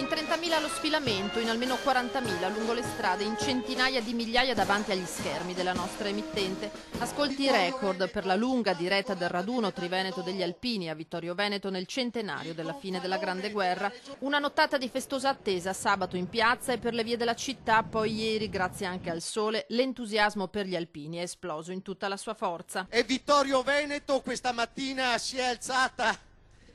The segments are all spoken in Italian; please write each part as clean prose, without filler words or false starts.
In 30.000 allo sfilamento, in almeno 40.000 lungo le strade, in centinaia di migliaia davanti agli schermi della nostra emittente. Ascolti record per la lunga diretta del raduno Triveneto degli Alpini a Vittorio Veneto nel centenario della fine della Grande Guerra. Una nottata di festosa attesa sabato in piazza e per le vie della città, poi ieri, grazie anche al sole, l'entusiasmo per gli alpini è esploso in tutta la sua forza. E Vittorio Veneto questa mattina si è alzata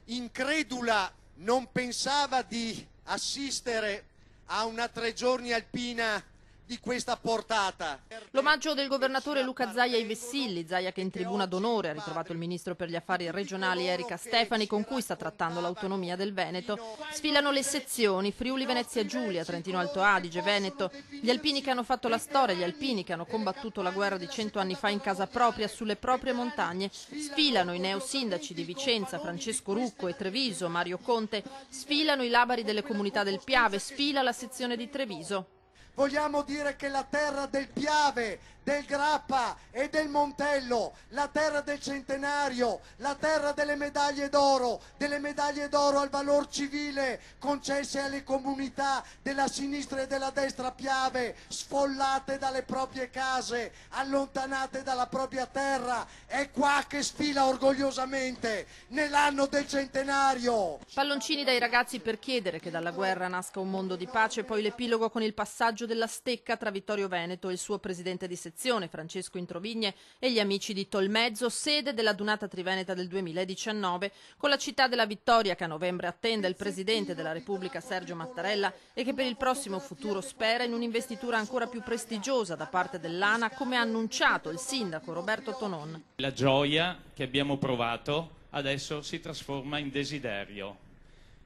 incredula, non pensava di assistere a una 3 giorni alpina di questa portata. L'omaggio del governatore Luca Zaia ai vessilli, Zaia che in tribuna d'onore ha ritrovato il ministro per gli affari regionali Erika Stefani, con cui sta trattando l'autonomia del Veneto. Sfilano le sezioni, Friuli Venezia Giulia, Trentino Alto Adige, Veneto, gli alpini che hanno fatto la storia, gli alpini che hanno combattuto la guerra di 100 anni fa in casa propria, sulle proprie montagne. Sfilano i neosindaci di Vicenza, Francesco Rucco e Treviso, Mario Conte, sfilano i labari delle comunità del Piave, sfila la sezione di Treviso. Vogliamo dire che la terra del Piave, del Grappa e del Montello, la terra del centenario, la terra delle medaglie d'oro al valor civile concesse alle comunità della sinistra e della destra Piave, sfollate dalle proprie case, allontanate dalla propria terra, è qua che sfila orgogliosamente nell'anno del centenario. Palloncini dai ragazzi per chiedere che dalla guerra nasca un mondo di pace, poi l'epilogo con il passaggio della stecca tra Vittorio Veneto e il suo presidente di sezione, Francesco Introvigne, e gli amici di Tolmezzo, sede della Dunata Triveneta del 2019, con la città della vittoria che a novembre attende il presidente della Repubblica Sergio Mattarella e che per il prossimo futuro spera in un'investitura ancora più prestigiosa da parte dell'ANA, come ha annunciato il sindaco Roberto Tonon. La gioia che abbiamo provato adesso si trasforma in desiderio.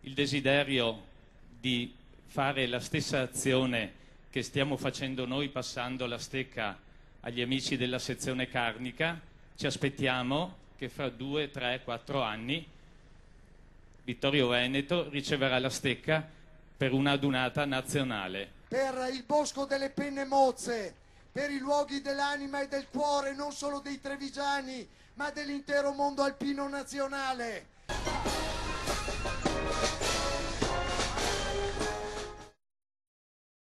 Il desiderio di fare la stessa azione che stiamo facendo noi passando la stecca agli amici della sezione carnica. Ci aspettiamo che fra 2, 3, 4 anni Vittorio Veneto riceverà la stecca per una adunata nazionale. Per il bosco delle penne mozze, per i luoghi dell'anima e del cuore non solo dei trevigiani ma dell'intero mondo alpino nazionale.